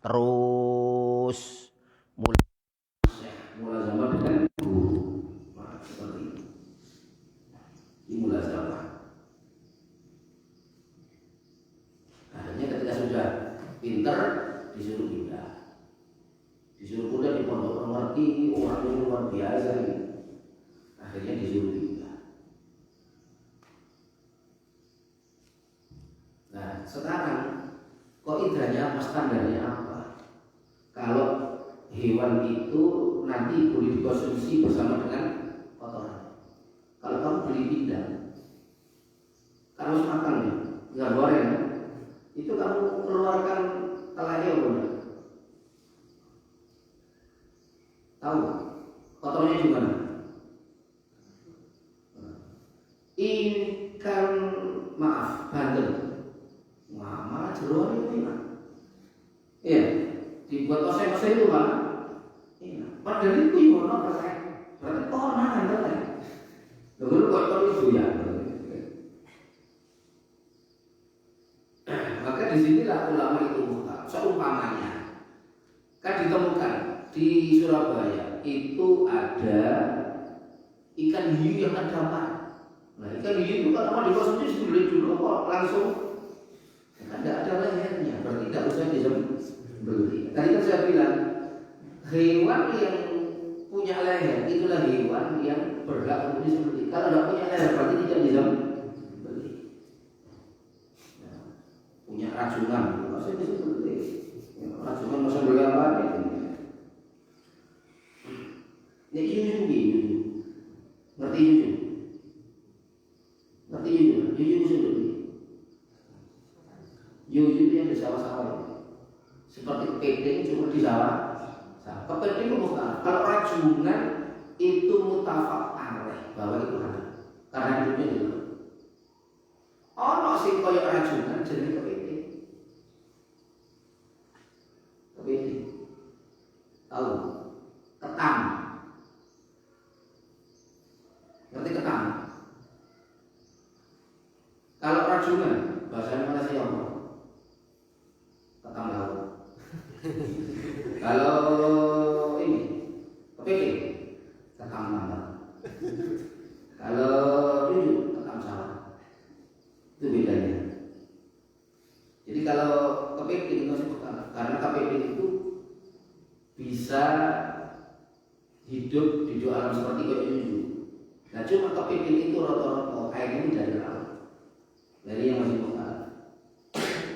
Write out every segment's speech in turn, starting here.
Terus mulai zaman dengan guru. Nah, seperti itu. Ini mulai zaman. Akhirnya ketika sudah pinter disuruh pindah. Disuruh kuliah di pondok mengerti orang yang luar biasa ini. Akhirnya disuruh pindah. Nah sekarang kok indahnya apa, standarnya apa? Kalau hewan itu nanti boleh dikonsumsi bersama dengan kotoran. Kalau kamu beli pindang, kamu makan ya, nggak goreng, itu kamu keluarkan telahnya apa? Tahu kotornya di mana? Ikan maaf bandel, malah jeroan itu enak. Iya, dibuat oseng-oseng itu malah enak. Padahal itu yang ono oseng, berarti kotoran bandel ya. Dulu kotor itu ya. Maka disinilah ulama itu buka. Seumpamanya, kan ditemukan di Surabaya itu ada ikan hiu yang terdampar. Nah ikan hiu itu kan apa dikonsumsi sebelum dulu kok langsung kan tidak ada lehernya, berarti tidak usah disembelih. Tadi kan saya bilang hewan yang punya leher itulah hewan yang berhak untuk disembelih. Kalau tidak punya leher berarti tidak disembelih. Nah, punya racungan, maksudnya disembelih. Racungan masa beli apa? Ini yuyu, ngerti yuyu? Ngerti yuyu? Yuyu sendiri. Yuyu itu yang di sawah-sawah. Seperti kepiting cuma di sawah. Kepiting itu bukan. Kalau racungan itu mutafak alaih bahwa itu halal. Karena hidupnya di luar. Ono sing koyo racungan jadi kepiting. Kepiting. Tahu? Ketam. Ngerti ketam? Kalau racungan, bahasanya mana sih apa? Ketam laut. Kalau ini, kepiting, ketam tambang. Kalau yuyu, ketam sawah. Itu bedanya. Jadi kalau kepiting itu sebutkan, karena kepiting itu bisa hidup di dua alam seperti kayak yuyu. Nah cuma kepiting itu rata-rata airnya dari laut, dari yang masih lokal.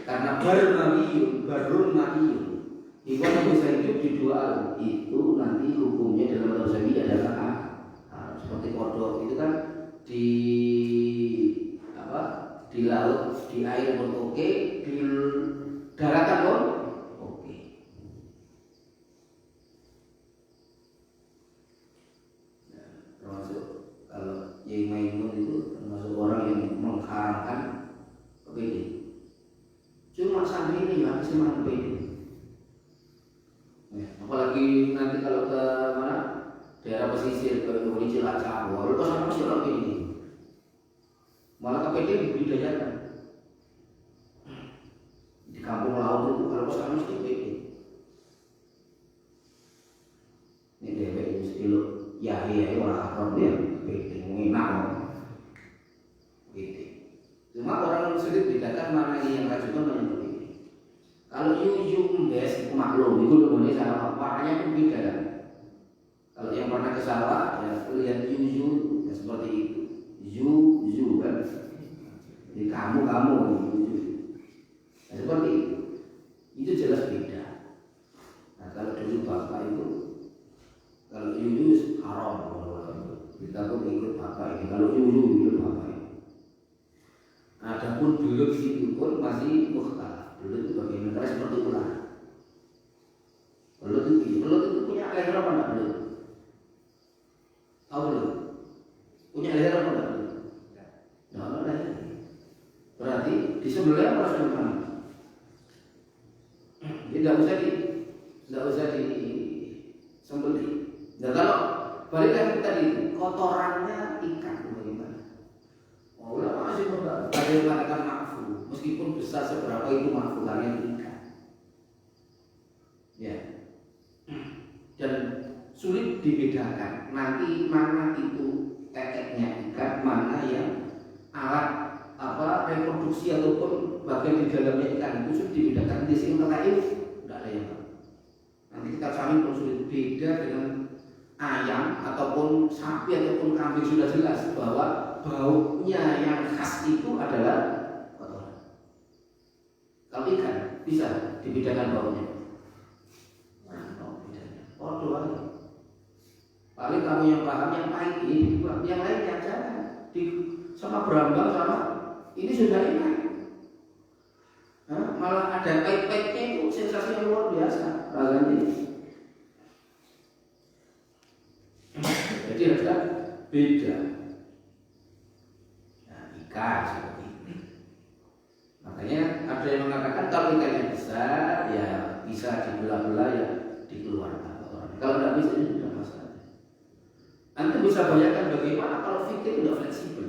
Karena barun mahiyun, hewan yang bisa hidup di dua alam itu nanti hukumnya dalam bahasa Syafi'i adalah seperti kodok itu kan di apa? Di laut, di air pun oke, di daratan pun oke. Nah, termasuk kalau Yai Maimun itu termasuk orang yang mengharamkan kepiting. Cuma santri ini ya masih makan kepiting. Apalagi nanti kalau ke mana daerah pesisir ke Indonesia Cilacap, wah itu sama masih orang ini. Malah kepiting dibudidayakan. Di kampung laut itu kalau sama mesti kepiting. Ini dia mesti lo ya orang Arab dia kepiting enak. Kepiting. Cuma orang sulit bedakan mana yang racungan mana yang kepiting. Kalau yuyu embes maklum itu namanya sama warnanya pun beda kan. Kalau yang pernah ke sawah ya lihat yuyu ya seperti itu. Yuyu kan. Jadi kamu yuyu. Nah, seperti itu. Itu jelas beda. Nah kalau dulu bapak itu kalau yuyu haram kita pun ikut bapak ini. Kalau yuyu ikut bapak ini. Adapun dulu itu pun masih mukhtar. Dulu itu bagaimana seperti ular. Belut itu punya leher apa enggak belut? Tahu belut? Punya leher apa enggak belut? Enggak ada leher. Berarti di sebelah apa harus depan? Tidak usah disembelih. Nah kalau balik lagi tadi kotorannya ikan bagaimana? Oh udah masih berbeda. Ada yang mengatakan makfu, meskipun besar seberapa itu makfu karena ikan. Ya. Dan sulit dibedakan nanti mana itu teteknya ikan, mana yang alat reproduksi ataupun bagian di dalamnya ikan itu sulit dibedakan. Di sini tetek tidak ada yang tahu. Nanti kita cari pun sulit beda dengan ayam ataupun sapi ataupun kambing, sudah jelas bahwa baunya yang khas itu adalah kotoran. Kalau ikan bisa dibedakan baunya. Waduh, paling kamu yang paham yang pahit ini dibuang, yang lainnya jangan. Sama berambang sama ini sudah enak. Malah ada pahit-pahitnya itu sensasi yang luar biasa rasanya. Jadi ada beda. Nah, ikan seperti ini. Makanya ada yang mengatakan kalau ikannya besar ya bisa dibelah-belah ya dikeluarkan. Kalau tidak bisa itu tidak masalah. Anda bisa bayangkan bagaimana kalau fikir tidak fleksibel.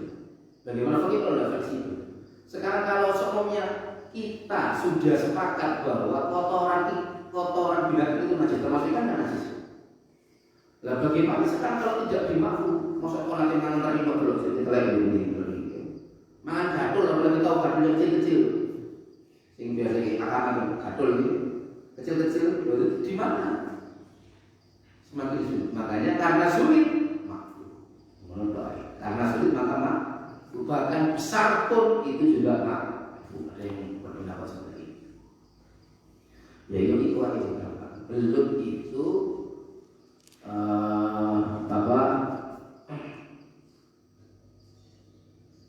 Bagaimana fikir kalau tidak fleksibel. Sekarang kalau semuanya kita sudah sepakat bahwa kotoran binatang itu najis, termasuk ikan dan najis. Lah bagaimana sekarang kalau tidak dimaklum? Masa kalau nanti mangan tadi belum kita lagi begini. Mangan gatul, apalagi tahu gatul yang kecil-kecil. Yang biasa akan gatul ini kecil-kecil itu di mana? Semakin sulit. Makanya karena sulit karena sulit maka bahkan besar pun itu juga ada yang berpendapat seperti itu. Ya itu aja belum itu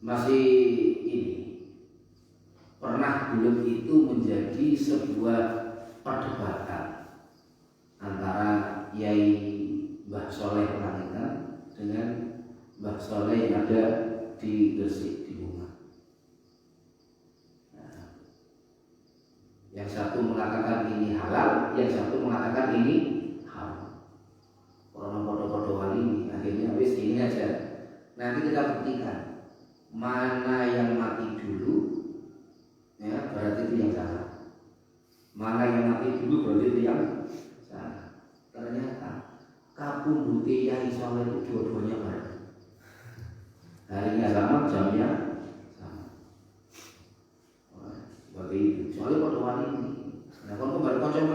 masih ini pernah belum itu menjadi sebuah perdebatan antara Yai Mbah Soleh Langitan dengan Mbah Soleh yang ada di Gresik di rumah. Nah, yang satu mengatakan ini halal, yang satu mengatakan ini haram. Orang bodoh-bodoh wali akhirnya habis ini aja. Nanti kita buktikan mana yang mati dulu, ya berarti itu yang salah. Mana yang mati dulu berarti itu yang salah. Ternyata kabundute Yai Soleh itu dua-duanya bareng. Harinya sama, jamnya sama. Seperti itu. Soalnya pada wali ini. Nah kalau kembali kocok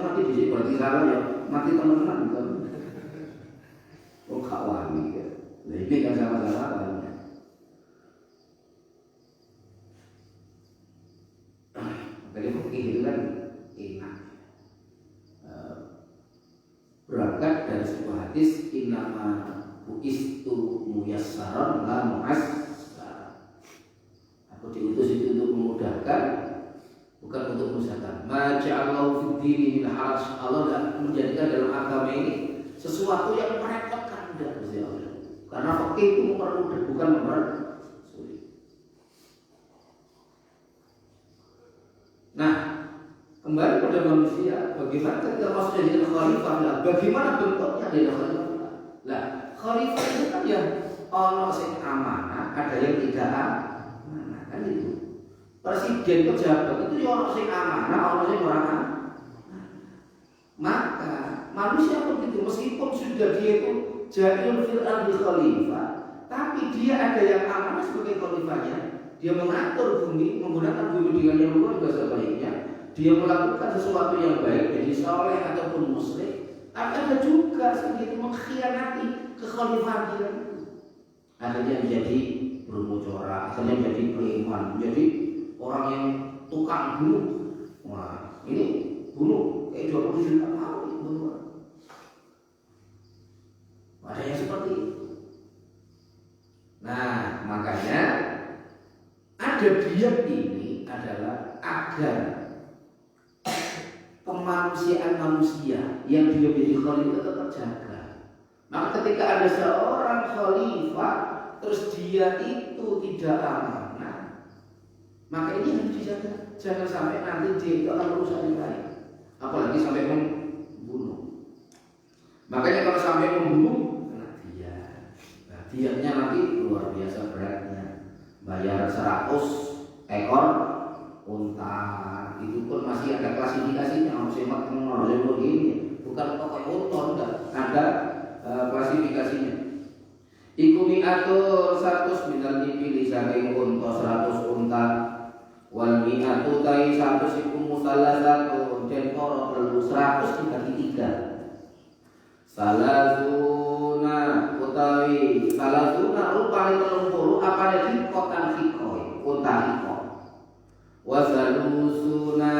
mati di sini berarti salah ya. Mati teman-teman bukan. Oh kak wali ya. Nah ini kan sama-sama walinya. Makanya fikih itu kan enak. Berangkat dari sebuah hadis innama bu'istu muyassaran la mu'assar. Aku diutus itu untuk memudahkan, bukan untuk menyusahkan. Ma ja'allahu fid dini min haraj. Allah tidak menjadikan dalam agama ini sesuatu yang merepotkan, tidak Gusti Allah. Karena fikih itu mempermudah, bukan mempersulit. Nah, kembali pada manusia, bagaimana ketika masuk jadi khalifah? Bagaimana bentuknya jadi khalifah? Lah, khalifah itu kan ya ono sing amanah, ada yang tidak amanah, kan itu. Presiden pejabat itu ya ono sing amanah, ono sing ora amanah. Maka manusia begitu, meskipun sudah dia itu jahil fil ardi khalifah, tapi dia ada yang amanah sebagai khalifahnya. Dia mengatur bumi, menggunakan bumi dengan yang luar biasa baiknya. Dia melakukan sesuatu yang baik, jadi soleh ataupun muslim. Ada juga sedikit mengkhianati kekhalifahan dia. Akhirnya menjadi berumur corak, akhirnya menjadi preman, menjadi orang yang tukang bunuh. Wah, ini bunuh kayak 20 juta mau bunuh. Ada yang seperti itu. Nah, makanya ada diet ini adalah agar kemanusiaan manusia yang dia menjadi khalifah tetap terjaga. Maka ketika ada seorang khalifah terus dia itu tidak amanah, maka ini harus dijaga. Jangan sampai nanti dia itu akan merusak yang lain, apalagi sampai membunuh. Makanya kalau sampai membunuh, dianya nanti luar biasa beratnya. Bayar 100 ekor unta itu pun masih ada klasifikasinya, harus hemat, harus mi'atu 100 minal ibili saking unta 100 unta. Wal mi'atu tai 100 iku musallasatu den para telu 100 dibagi 3. Salasuna utawi salasuna rupane 30 apane dikotan fikoi unta fikoi. Wasalusuna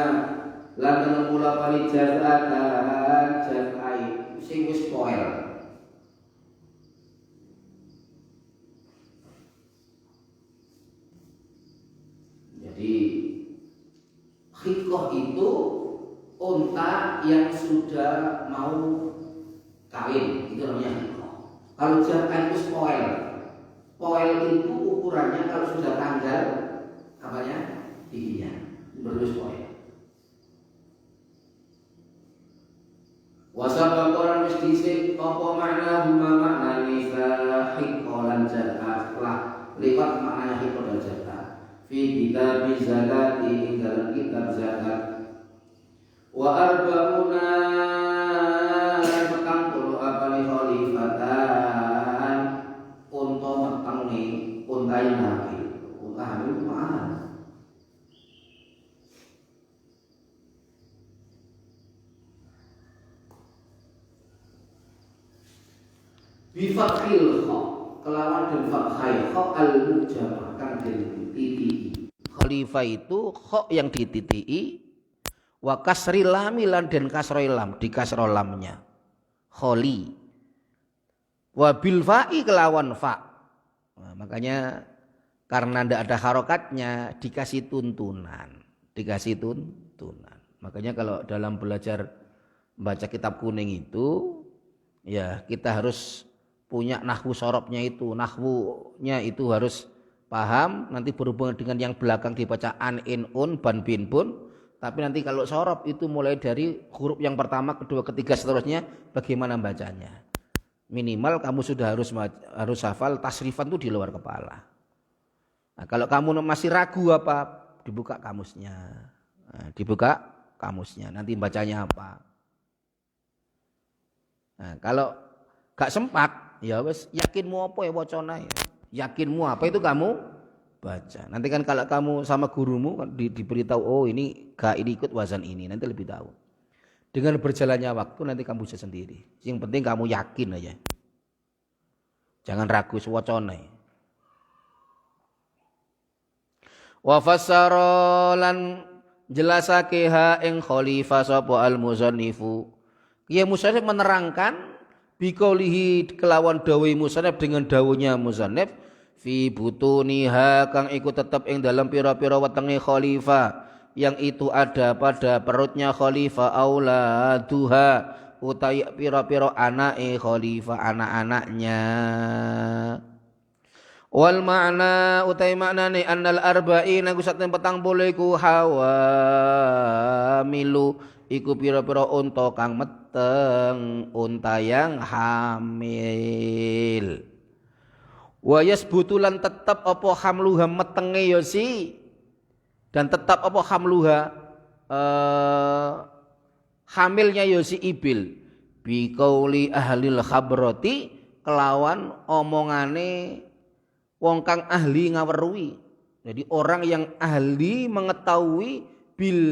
lan 68 jazatan jazai sing wis poel. Jadi khikoh itu unta yang sudah mau kawin, itu namanya khikoh. Kalau jantan itu spoil, spoil itu ukurannya kalau sudah tanggal apanya giginya, baru spoil. Wasabak orang mesti sing apa makna huma makna nisa khikoh lan jantan setelah lewat maknanya khikoh dan jantan. Fi kitab zakati dalam kitab zakat. Wa arba'una petang puluh apali khalifatan unta petang nih unta yang hamil. Unta hamil mana? Bifakhil kha kelawan dan fakhai kha al-mujamah kang dititi'i. Khalifah itu kha yang dititi'i, wa kasri lam lan den kasroi lam di kasro lamnya kholi, wa bil fa'i kelawan fa. Nah, makanya karena ndak ada harokatnya dikasih tuntunan, makanya kalau dalam belajar baca kitab kuning itu ya kita harus punya nahwu sorobnya itu, nahwunya itu harus paham. Nanti berhubungan dengan yang belakang dibaca an, in, un, ban, bin, bun. Tapi nanti kalau sorob itu mulai dari huruf yang pertama, kedua, ketiga, seterusnya bagaimana bacanya. Minimal kamu sudah harus hafal tasrifan itu di luar kepala. Nah, kalau kamu masih ragu apa, dibuka kamusnya. Nanti bacanya apa. Nah, kalau gak sempat ya wes yakinmu apa ya wacana ya. Yakinmu apa itu kamu baca. Nanti kan kalau kamu sama gurumu kan diberitahu oh ini ikut wazan ini, nanti lebih tahu. Dengan berjalannya waktu nanti kamu bisa sendiri. Yang penting kamu yakin aja. Jangan ragu wacana. Wa fassara lan jelasake ha ing khalifah sapa al-musannifu. Ya musannif menerangkan biqaulihi kelawan dawuh musannif dengan dawuhnya musannif fi butuniha kang iku tetep ing dalam pira-pira wetenge khalifah yang itu ada pada perutnya khalifah auladuha utai pira-pira anake khalifah anak-anaknya. Wal makna utai maknane annal arba'ina kusatene 40 iku hawamilu iku pira-pira unta kang meteng, unta yang hamil. Wa yasbutulan tetap apa hamluha metenge ya si, dan tetap apa hamluha hamilnya ya si ibil bi qauli ahlil khabrati kelawan omongane wong kang ahli ngaweruhi. Jadi orang yang ahli mengetahui bil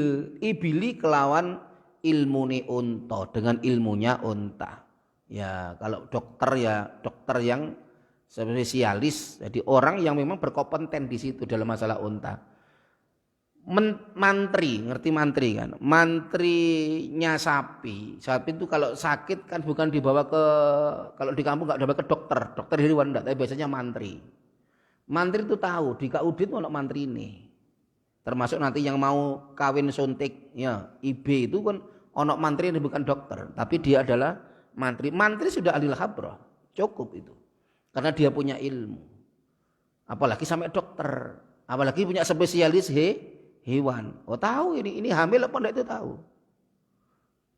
ibili kelawan ilmune unta, dengan ilmunya unta. Ya kalau dokter ya dokter yang spesialis, jadi orang yang memang berkompeten di situ dalam masalah unta. Mantri, ngerti mantri kan? Mantrinya sapi itu kalau sakit kan bukan dibawa ke, kalau di kampung nggak dibawa ke dokter hewan enggak, tapi biasanya mantri. Mantri itu tahu di KUD itu ono mantri ini. Termasuk nanti yang mau kawin suntik ya IB itu kan ono mantri ini bukan dokter, tapi dia adalah mantri. Mantri sudah ahli khabrah, cukup itu. Karena dia punya ilmu. Apalagi sampai dokter, apalagi punya spesialis hewan. Oh tahu ini hamil apa enggak itu tahu.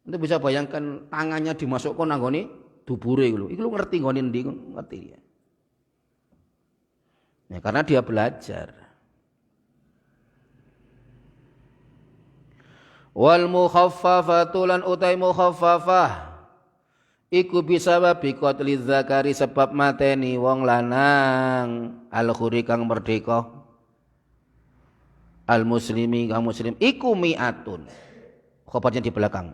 Itu bisa bayangkan tangannya dimasukkan nanggone dubure iku lho. Iku ngerti nggone ndi ngerti dia. Ya, karena dia belajar. Wal mukhaffafatu lan utai mukhaffafah Iku bisa babi qatli zakari sebab mateni wong lanang al-khuri kang merdeka al-muslimi kang muslim iku mi'atun. Khobarnya di belakang.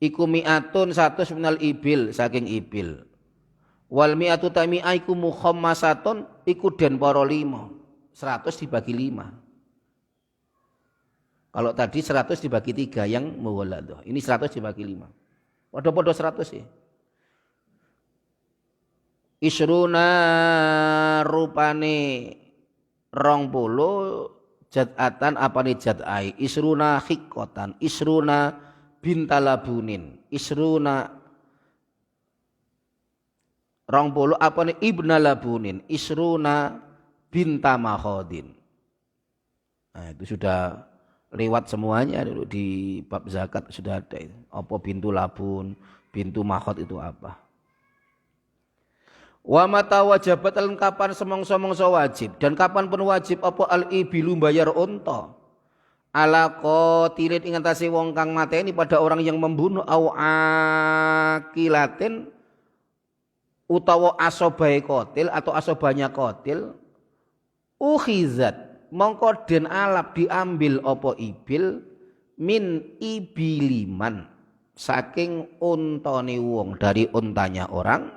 Iku mi'atun 100 minal ibil saking ibil. Wal mi'atu tami'a iku mukhammasatun iku den para 5. 100 dibagi 5. Kalau tadi 100 dibagi 3 yang muwaladah. Ini 100 dibagi 5. Podo-podo 100 ya. Isruna rupane 20 jad'atan apane jad'ai. Isruna khikotan. Isruna bintalabunin. Isruna 20 apane ibnalabunin. Isruna bintamahodin. Nah itu sudah lewat semuanya dulu di bab zakat sudah ada itu. Apa bintu labun, bintu mahot itu apa? Wa mata wajabat kapan semongso-mongso wajib dan kapan pun wajib apa al-ibilu bayar unta. Ala qatilin ing atase wong kang mateni pada orang yang membunuh au akilatin utawa asobae qatil atau asobanya qatil ukhizat mongko den alap diambil opo ibil min ibiliman saking untane wong dari untanya orang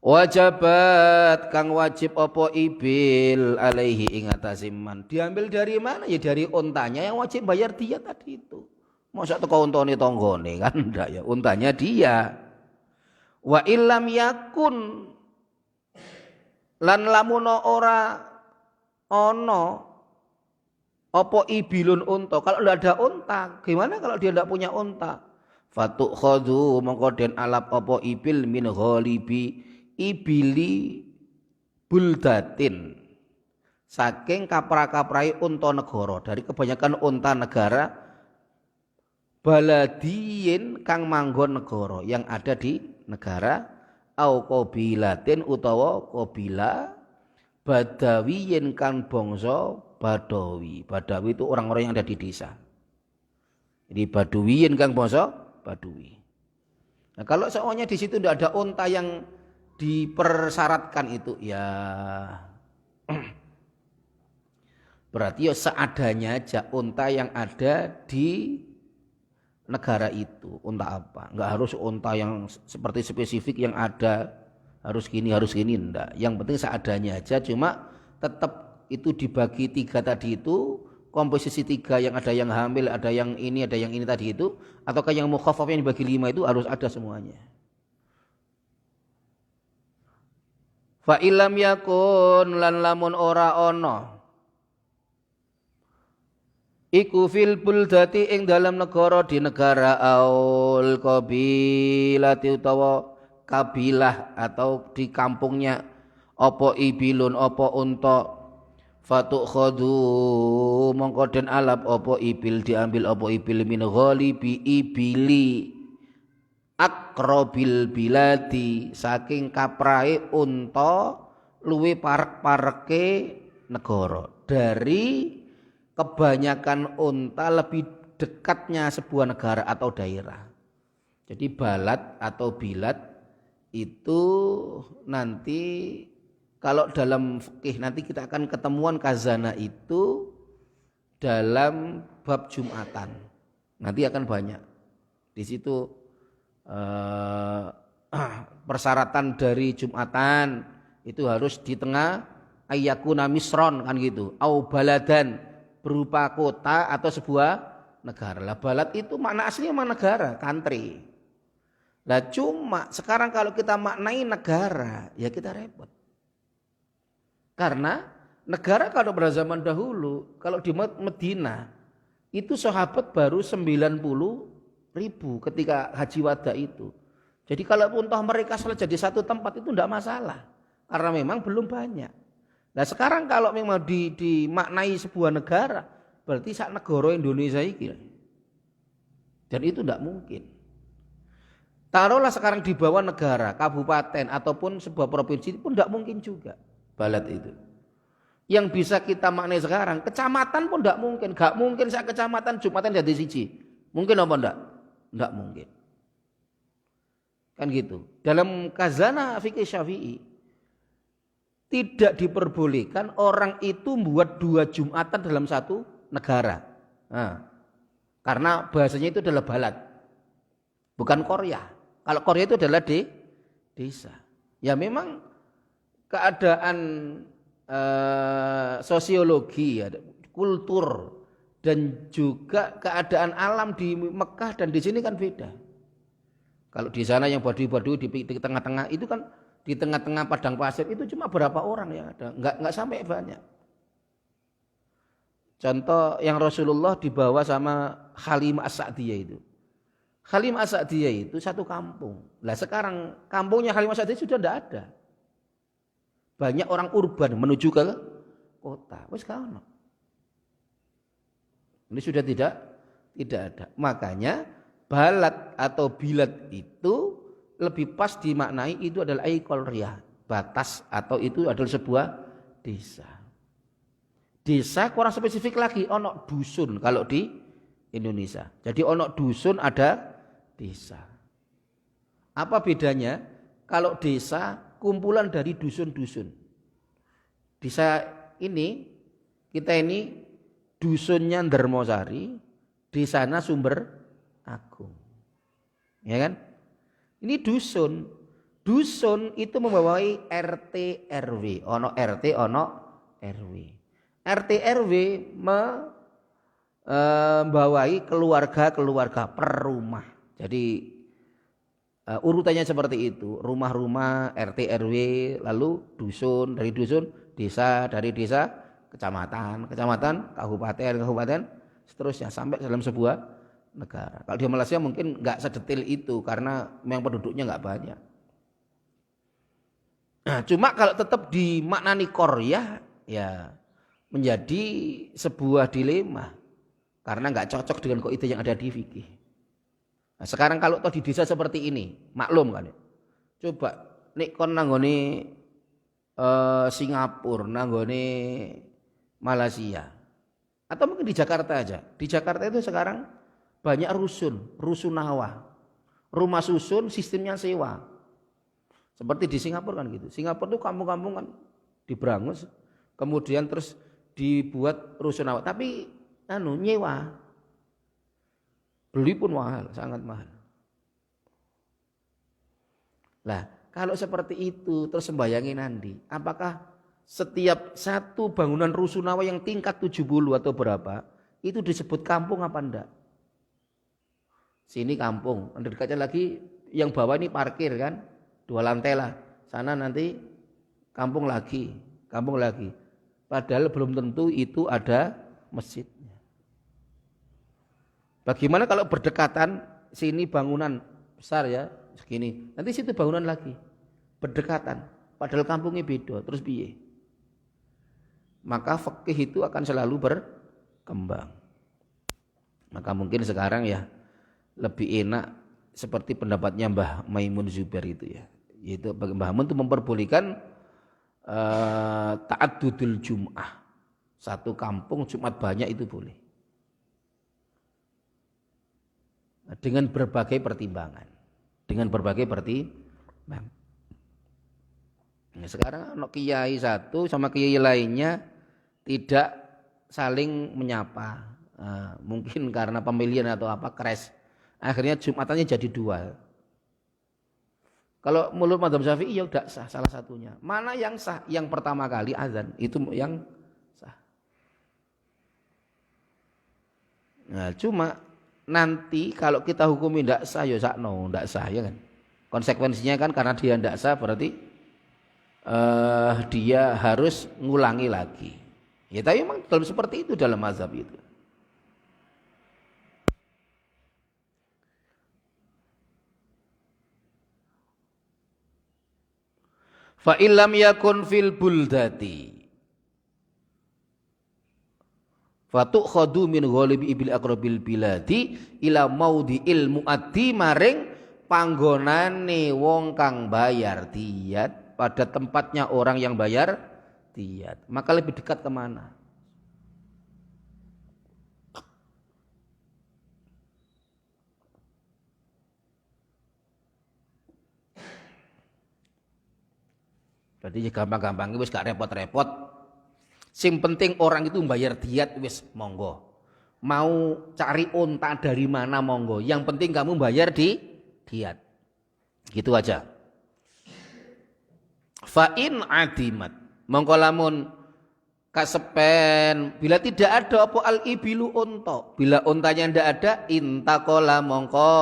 wajabat kang wajib opo ibil alaihi ing atase man diambil dari mana ya dari untanya yang wajib bayar dia tadi itu masa teko untane tanggane kan ndak ya untanya dia wa illam yakun lan lamun ora ono opo ibilun unta kalau tidak ada unta gimana kalau dia tidak punya unta fatuk khodu mongko den alap opo ibil min ghalibi ibili buldatin saking kapra-kaprai unta negara dari kebanyakan unta negara baladiyin kang manggon negara yang ada di negara au qabilatin utawa qabila Badawiyin kan bangsa Badawi. Badawi itu orang-orang yang ada di desa. Jadi Badawiyin kan bangsa Badawi. Nah, kalau semuanya di situ tidak ada unta yang dipersyaratkan itu ya berarti ya seadanya aja unta yang ada di negara itu. Unta apa? Enggak harus unta yang seperti spesifik yang ada harus gini enggak. Yang penting seadanya aja cuma tetap itu dibagi 3 tadi itu komposisi 3 yang ada yang hamil, ada yang ini tadi itu ataukah yang mukhaffaf yang dibagi 5 itu harus ada semuanya. Fa illam yakun lan lamun ora ana iku fil buldati ing dalam negara di negara aul qabilati utawa kabilah atau di kampungnya opo ibilun opo unta fatuk khodu mongko den alap opo ibil diambil opo ibil min ghalibi ibili akrobil biladi saking kaprae unta luwe parek-pareke negara dari kebanyakan unta lebih dekatnya sebuah negara atau daerah. Jadi balad atau bilad itu nanti kalau dalam fikih nanti kita akan ketemuan kazana itu dalam bab Jumatan. Nanti akan banyak. Di situ persyaratan dari Jumatan itu harus di tengah ayyakuna misron kan gitu. Au baladan berupa kota atau sebuah negara. Lah balad itu makna aslinya mana negara, country. Lah cuma sekarang kalau kita maknai negara ya kita repot. Karena negara kalau pada zaman dahulu kalau di Medina itu sahabat baru 90.000 ketika haji wada itu. Jadi kalau toh mereka salat jadi satu tempat itu tidak masalah karena memang belum banyak. Nah sekarang kalau memang dimaknai sebuah negara berarti sak negara Indonesia ini. Dan itu tidak mungkin. Taruhlah sekarang di bawah negara, kabupaten ataupun sebuah provinsi pun tidak mungkin juga balad itu. Yang bisa kita maknai sekarang, kecamatan pun tidak mungkin. Gak mungkin saya kecamatan Jumatan jadi siji. Mungkin apa enggak? Enggak mungkin. Kan gitu. Dalam khazanah fikih Syafi'i tidak diperbolehkan orang itu membuat 2 Jumatan dalam satu negara. Nah, karena bahasanya itu adalah balad. Bukan Korea. Kalau Korea itu adalah desa. Ya memang keadaan sosiologi, kultur dan juga keadaan alam di Mekah dan di sini kan beda. Kalau di sana yang badu-badu di tengah-tengah itu kan di tengah-tengah padang pasir itu cuma berapa orang yang ada, enggak sampai banyak. Contoh yang Rasulullah dibawa sama Halimah As-Sa'diyah itu. Halimah As-Sa'diyah itu satu kampung. Lah sekarang kampungnya Halimah As-Sa'diyah sudah tidak ada. Banyak orang urban menuju ke kota. Wes kaono. Ini sudah tidak ada. Makanya balad atau bilad itu lebih pas dimaknai itu adalah aiqalriyah, batas atau itu adalah sebuah desa. Desa kurang spesifik lagi, ono dusun kalau di Indonesia. Jadi ono dusun ada desa. Apa bedanya? Kalau desa kumpulan dari dusun-dusun. Desa ini kita ini dusunnya Ndermosari, di sana Sumber Agung. Ya kan? Ini dusun. Dusun itu membawahi RT RW, ono RT ono RW. RT RW membawahi keluarga-keluarga per rumah. Jadi urutannya seperti itu. Rumah-rumah RT RW, lalu dusun, dari dusun desa, dari desa kecamatan, kabupaten, seterusnya sampai dalam sebuah negara. Kalau di Malaysia mungkin nggak sedetil itu karena memang penduduknya nggak banyak. Nah, cuma kalau tetap dimaknani Korea ya menjadi sebuah dilema karena nggak cocok dengan kaidah yang ada di fikih. Nah, sekarang kalau toh di desa seperti ini maklum kan ya. Coba nek kon nanggone Singapura, nanggone Malaysia atau mungkin di Jakarta aja. Di Jakarta itu sekarang banyak rusunawa, rumah susun sistemnya sewa. Seperti di Singapura kan gitu. Singapura itu kampung-kampung kan diberangus, kemudian terus dibuat rusunawa. Tapi nyewa, beli pun mahal, sangat mahal. Lah kalau seperti itu terus sembayangin nanti, apakah setiap satu bangunan rusunawa yang tingkat 70 atau berapa itu disebut kampung apa enggak? Sini kampung, dekatnya lagi yang bawah ini parkir kan, 2 lantai lah. Sana nanti kampung lagi. Padahal belum tentu itu ada masjidnya. Bagaimana kalau berdekatan, sini bangunan besar ya, segini. Nanti situ bangunan lagi, berdekatan. Padahal kampungnya beda, terus piye? Maka fikih itu akan selalu berkembang. Maka mungkin sekarang ya lebih enak seperti pendapatnya Mbah Maimun Zubair itu ya, yaitu Mbah Maimun itu memperbolehkan ta'addudul Jum'ah, satu kampung Jumat banyak itu boleh dengan berbagai pertimbangan. Nah, sekarang anak kiai satu sama kiai lainnya tidak saling menyapa, mungkin karena pemilihan atau apa crash. Akhirnya Jumatannya jadi 2. Kalau menurut mazhab Syafi'i ya tidak sah salah satunya. Mana yang sah? Yang pertama kali azan itu yang sah. Nah, cuma nanti kalau kita hukumi tidak sah ya sakno, tidak sah ya kan. Konsekuensinya kan karena dia tidak sah berarti dia harus ngulangi lagi. Ya tapi memang dalam seperti itu dalam mazhab itu. Fa illam yakun fil buldati fatukhadu min ghalibi ibil aqrabil biladi ila maudhi'il muaddi maring panggonane wong kang bayar diyat, pada tempatnya orang yang bayar diyat. Maka lebih dekat kemana? Berarti gampang-gampang wis gak repot-repot. Sing penting orang itu bayar diat wis monggo. Mau cari unta dari mana monggo. Yang penting kamu bayar di diat. Gitu aja. Fa in adimat. Mongko lamun kasepen bila tidak ada apa al ibilu unta. Bila untanya ndak ada intakola mongko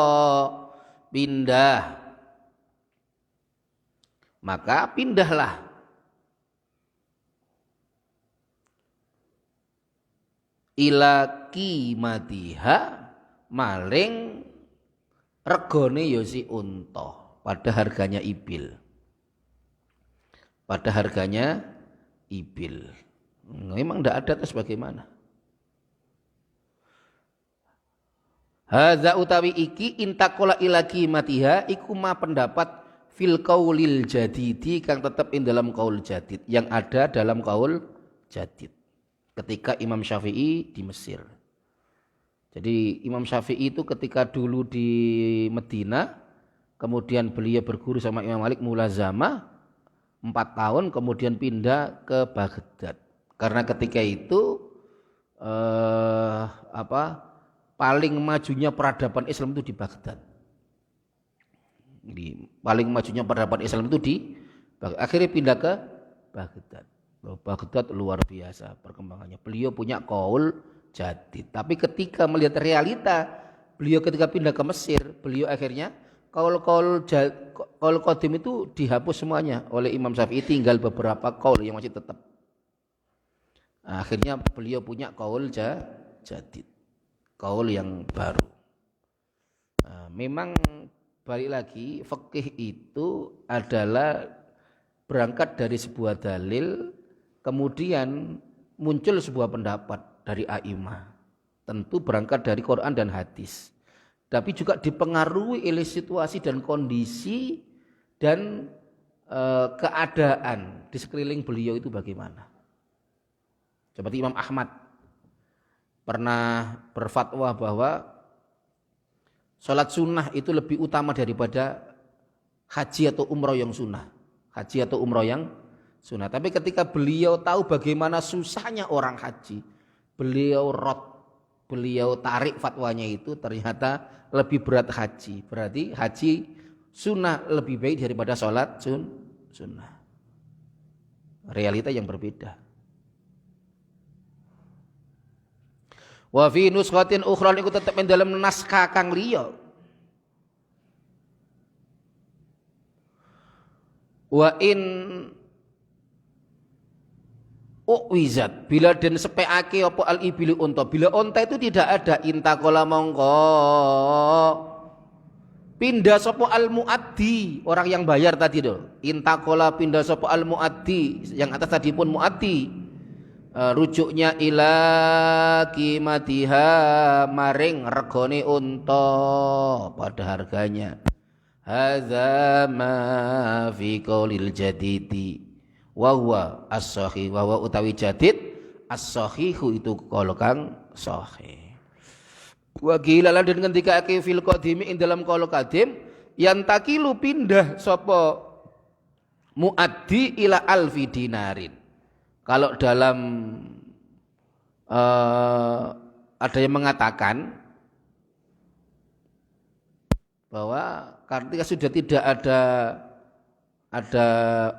pindah. Maka pindahlah. Ila qimatiha maring regane ya si unta pada harganya ibil. Pada harganya ibil. Memang tidak ada terus bagaimana? Hadza utawi iki intakola ila qimatiha iku ma pendapat fil qaulil jadidi kang tetap in dalam qaul jadid yang ada dalam qaul jadid. Ketika Imam Syafi'i di Mesir. Jadi Imam Syafi'i itu ketika dulu di Medina, kemudian beliau berguru sama Imam Malik mulazamah 4 tahun, kemudian pindah ke Baghdad. Karena ketika itu paling majunya peradaban Islam itu di Baghdad. Paling majunya peradaban Islam itu di Baghdad. Akhirnya pindah ke Baghdad. Baghdad luar biasa perkembangannya. Beliau punya qaul jadid. Tapi ketika melihat realita, beliau ketika pindah ke Mesir, beliau akhirnya qaul qadim itu dihapus semuanya oleh Imam Syafi'i, tinggal beberapa qaul yang masih tetap. Nah, akhirnya beliau punya qaul jadid. Qaul yang baru. Nah, memang balik lagi fikih itu adalah berangkat dari sebuah dalil, kemudian muncul sebuah pendapat dari a'imah. Tentu berangkat dari Quran dan hadis. Tapi juga dipengaruhi oleh situasi dan kondisi dan keadaan di sekeliling beliau itu bagaimana. Seperti Imam Ahmad pernah berfatwa bahwa sholat sunnah itu lebih utama daripada haji atau umroh yang sunnah. Haji atau umroh yang sunnah. Tapi ketika beliau tahu bagaimana susahnya orang haji, beliau tarik fatwanya itu, ternyata lebih berat haji. Berarti haji sunnah lebih baik daripada sholat sunnah. Realita yang berbeda. Wa fi nuskhatin ukhra iku tetep ing dalam naskah kang liya. Wa in uwizat bila den sepeake apa al ibilu unta, bila unta itu tidak ada intakola mongko pindah sapa al muaddi, orang yang bayar tadi itu. Intakola pindah sapa al muaddi, yang atas tadi pun muaddi. Rujuknya ila qimatiha maring regane unta pada harganya. Hadza ma fi qaulil jadidi wa huwa as-sahih, wa huwa utawi jadid as-sahihu itu qaul kang sahih. Wa qila lan den ngendikake fil qadimi ing dalam qaul qadim yang takilu pindah sapa muaddi ila alfi dinarin. Kalau dalam ada yang mengatakan bahwa ketika sudah tidak ada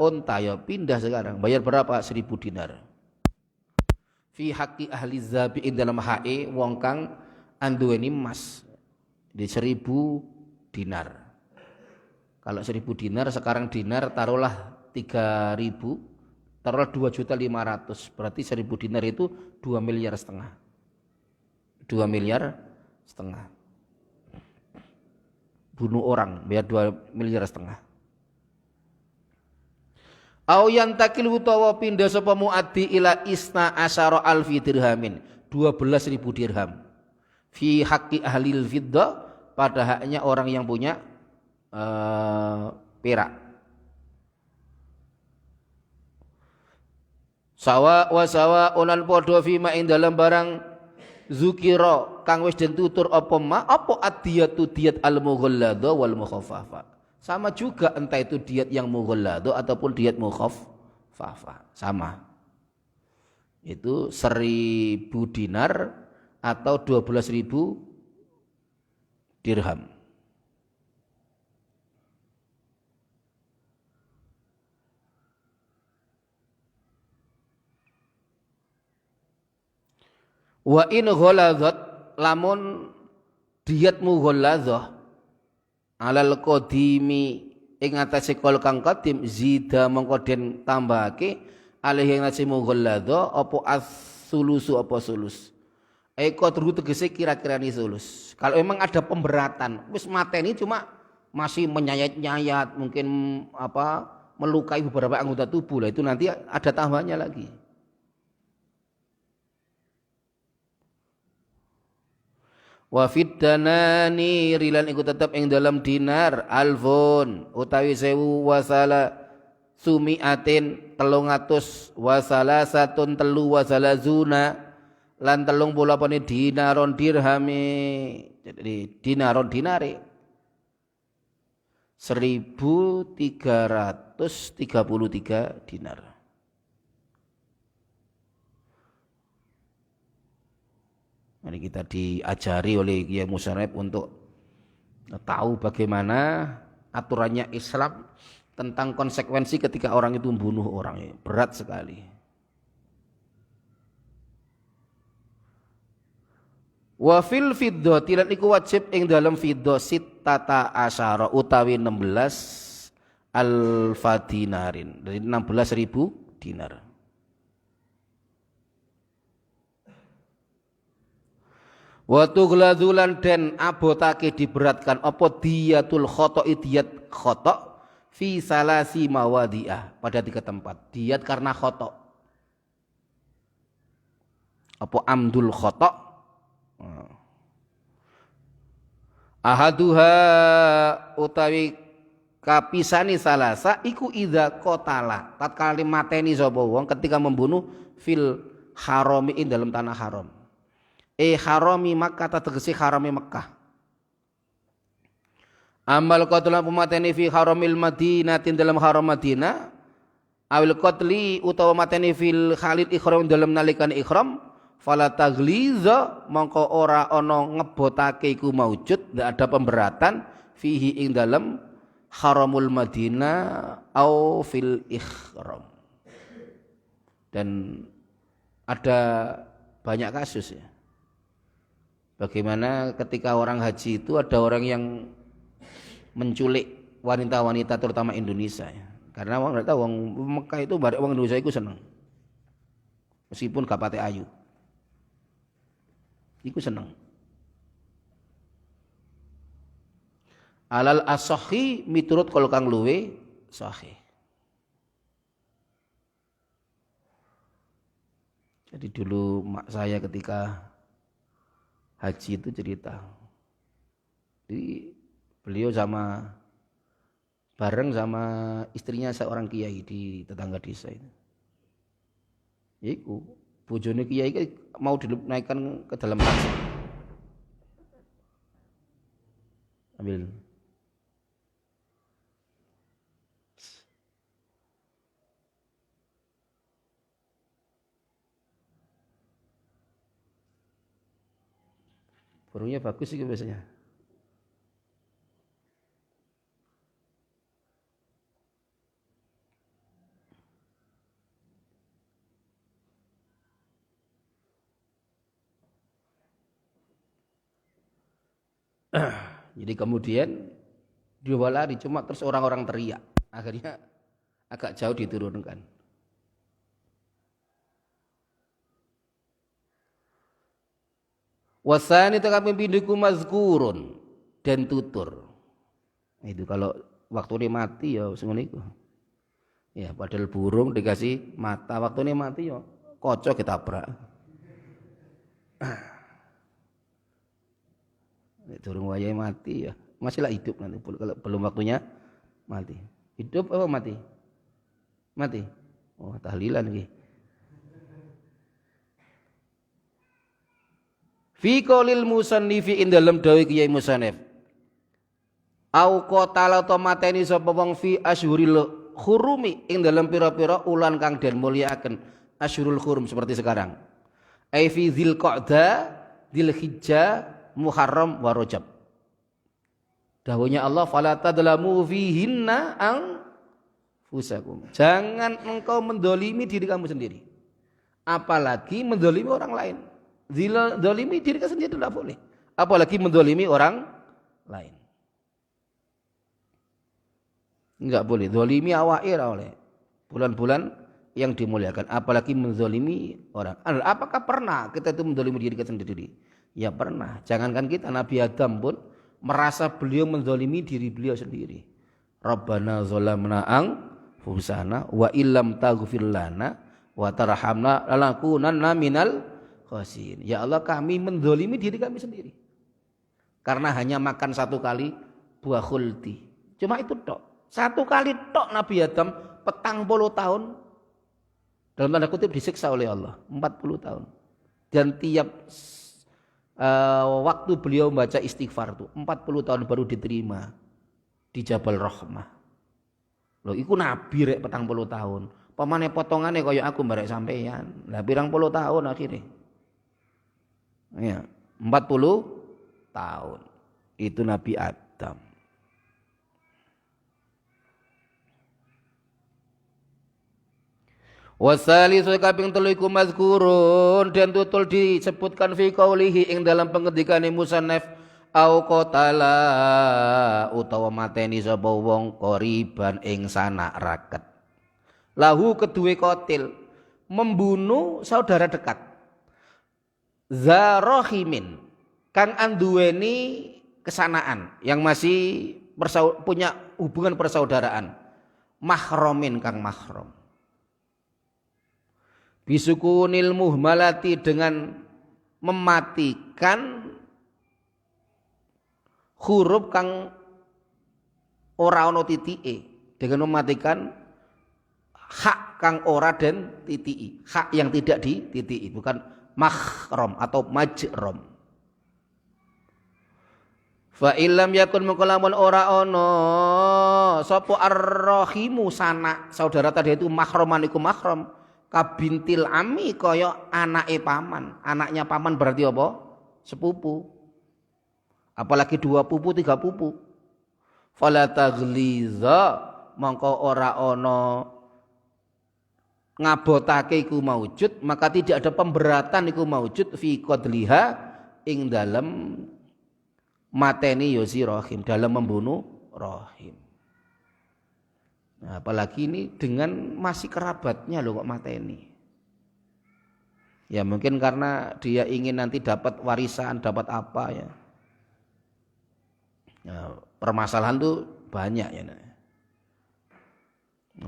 unta ya pindah sekarang, bayar berapa? 1000 dinar. Fi haqqi ahli zabi ing dalam hae wong kang anduweni emas di 1000 dinar. Kalau 1000 dinar sekarang dinar taruhlah 3000, taruhlah 2.500.000, berarti 1000 dinar itu 2,5 miliar. 2,5 miliar. Bunuh orang bayar 2,5 miliar. Au yantakil utawa pindah sapa muaddi ila isna asyara alfi dirhamin, 12.000 dirham. Fi haqqi ahlil fiddah, pada haknya orang yang punya perak. Sawa wa sawa onan podo fima ing dalam barang zukira kang wis den tutur apa ma apa adiyatu diyat al mughallada wal mukhaffafa. Sama juga entah itu diat yang mughalladhah ataupun diat mukhaffafah, sama. Itu 1.000 dinar atau 12.000 dirham. Wa in ghaladzat, lamun diat mughalladhah alal qadimi ing atase kol kang qadim zida mongko den tambahake alih ing atase mughalladhah apa as-sulusu apa sulus. Qadru tegese kira-kirane sulus. Kalau memang ada pemberatan, wis mateni cuma masih menyayat-nyayat, mungkin apa melukai beberapa anggota tubuh lah, itu nanti ada tambahannya lagi. Wa fid danani rilan iku tetep ing dalam dinar alfun utawi 1000 wasala sumiatin 300 wasala satun telu wasala zuna lan 30 apane dinaron dirhami, jadi dinaron dinare 1.333 dinar. Ini kita diajari oleh Kiai Musarref untuk tahu bagaimana aturannya Islam tentang konsekuensi ketika orang itu membunuh orang. Berat sekali. Wa fil fiddati lan iku wajib ing dalam fiddah sittata asyara utawi 16 alfa dinarin, dari 16.000 dinar. Wa tughladulan den abotake diberatkan apa diyatul khoto'i diyat khoto' fi salasi mawadi'ah, pada 3 tempat. Diyat karena khoto'. Apa amdul khoto'? Ahaduha utawi kapisani salasa iku idza qatala, tatkala mateni sapa wong ketika membunuh fil harami ing dalam tanah haram. Harami Makkah, tegese harami Makkah. Amal qatlan pemateni fi haramil Madinah, dalam haram Madinah. Awil qatli utawa mateni fil khalid ikhram, dalam nalikan ikhram. Fala tagliza mongko ora ana ngebotake iku maujud, ndak ada pemberatan fihi ing dalam haramul Madinah au fil ikhram. Dan ada banyak kasus ya. Bagaimana ketika orang haji itu ada orang yang menculik wanita-wanita terutama Indonesia ya. Karena orang tahu wong Mekah itu barek wong Indonesia itu seneng. Meskipun gak pate ayu. Iku seneng. Alal as-sahih miturut kal kang luwe sahih. Jadi dulu mak saya ketika haji itu cerita, jadi beliau bareng sama istrinya seorang kiai di tetangga desa itu. Iku bojone kiai mau dinaikkan ke dalam taksi. Ambil. Burungnya bagus sih biasanya. Jadi kemudian dua lari, cuma terus orang-orang teriak. Akhirnya agak jauh diturunkan. Wasani kami pindiku mazkurun dan tutur. Itu kalau waktu ini mati ya ngono iku. Ya padahal burung dikasih mata, waktu ini mati ya kocok ketabrak. Durung wayahe mati ya masih lah hidup nanti kalau belum waktunya mati. Hidup apa mati? Mati. Oh tahlilan iki. Fi qaulil musannifi in dalam dawuh Kiai Musannif. au qatala ta mateni sapa wong fi asyhuril hurumi ing dalam pira-pira ulan kang den mulyakaken asyhurul hurum seperti sekarang ai fi dzilqa'dah dzilhijjah muharram wa rajab dawuhnya Allah fala tadlamu fihinna anfusakum jangan engkau mendolimi diri kamu sendiri apalagi mendolimi orang lain mendolimi diri kamu sendiri tidak boleh apalagi mendolimi orang lain enggak boleh dolimi awake ora oleh bulan-bulan yang dimuliakan apalagi menzolimi orang apakah pernah kita itu menzolimi diri kita sendiri ya pernah jangankan kita Nabi Adam pun merasa beliau menzolimi diri beliau sendiri Rabbana zalamna anfusana wa illam taghfir lana wa tarhamna lanakunanna minal khasirin ya Allah kami menzolimi diri kami sendiri karena hanya makan satu kali buah khuldi cuma itu tok satu kali tok Nabi Adam 40 tahun dalam tanda kutip disiksa oleh Allah 40 tahun dan tiap waktu beliau membaca istighfar itu 40 tahun baru diterima di Jabal Rahmah loh iku Nabi rek 40 tahun pamane potongane kaya aku barek sampeyan lah pirang puluh tahun akhirnya ya 40 tahun itu Nabi Adam wasalisu kaping 3 iku mazkurun dan tutul disebutkan fi qaulihi ing dalam pengendikane musannaf au qatala utawa mateni sapa wong qoriban ing sanak raket lahu kedue qatil membunuh saudara dekat zarahimin kang anduweni kesanaan yang masih punya hubungan persaudaraan mahramin kang mahram bisukunil muhmalati dengan mematikan huruf kang ora ana titike dengan mematikan hak kang ora den titiki hak yang tidak dititiki bukan mahram atau majram fa illam yakun mukalamun ora ana sapa ar-rahimu sanak saudara tadi itu mahraman iku mahram kabintil ami kaya anake paman anaknya paman berarti apa sepupu apalagi 2 pupu 3 pupu fala taghliza mongko ora ana ngabotake iku maujud maka tidak ada pemberatan iku maujud fi qadliha ing dalem mateni yosi rahim dalam membunuh rahim. Nah, apalagi ini dengan masih kerabatnya loh kok mateni. Ya mungkin karena dia ingin nanti dapat warisan, dapat apa ya. Ya permasalahan tuh banyak ya. Nah,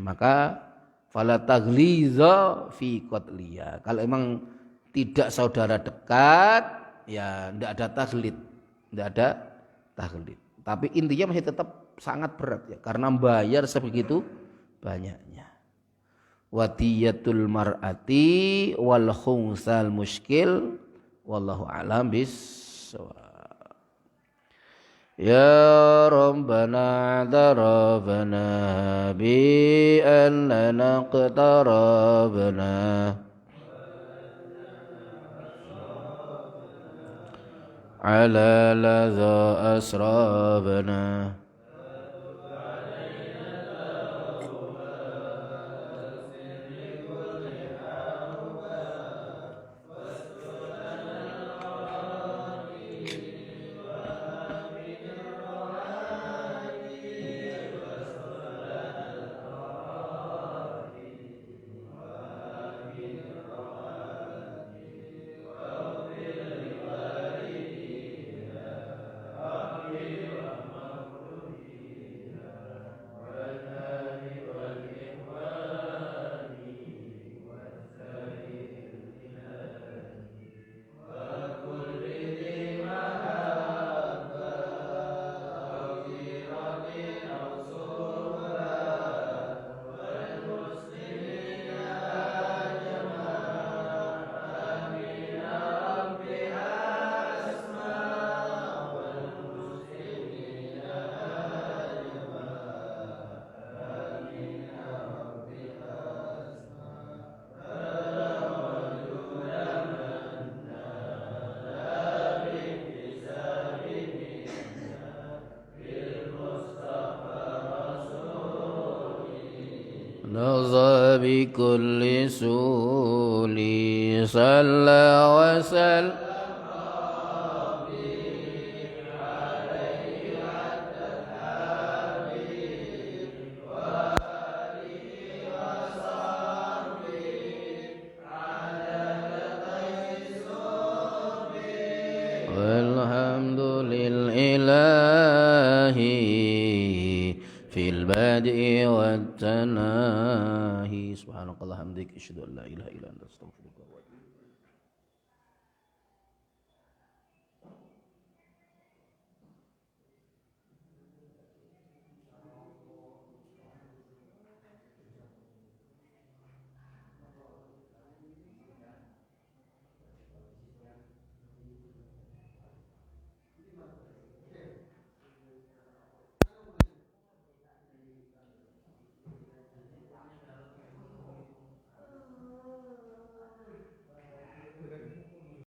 maka fala taghliza fi qatliya. Kalau emang tidak saudara dekat ya tidak ada taglid, tidak ada taglid. Tapi intinya masih tetap sangat berat ya karena membayar sebegitu banyaknya. Wadiyatul mar'ati wal khungsal muskil wallahu a'lam bissawab. Ya Rabbana darabana bi annana qtarabna ala ladha asrabna بكل سول صلى وسلم والحمد لله في البدء والتناهي سبحانك اللهم وبحمدك أشهد أن لا إله إلا أنت أستغفرك وأتوب إليك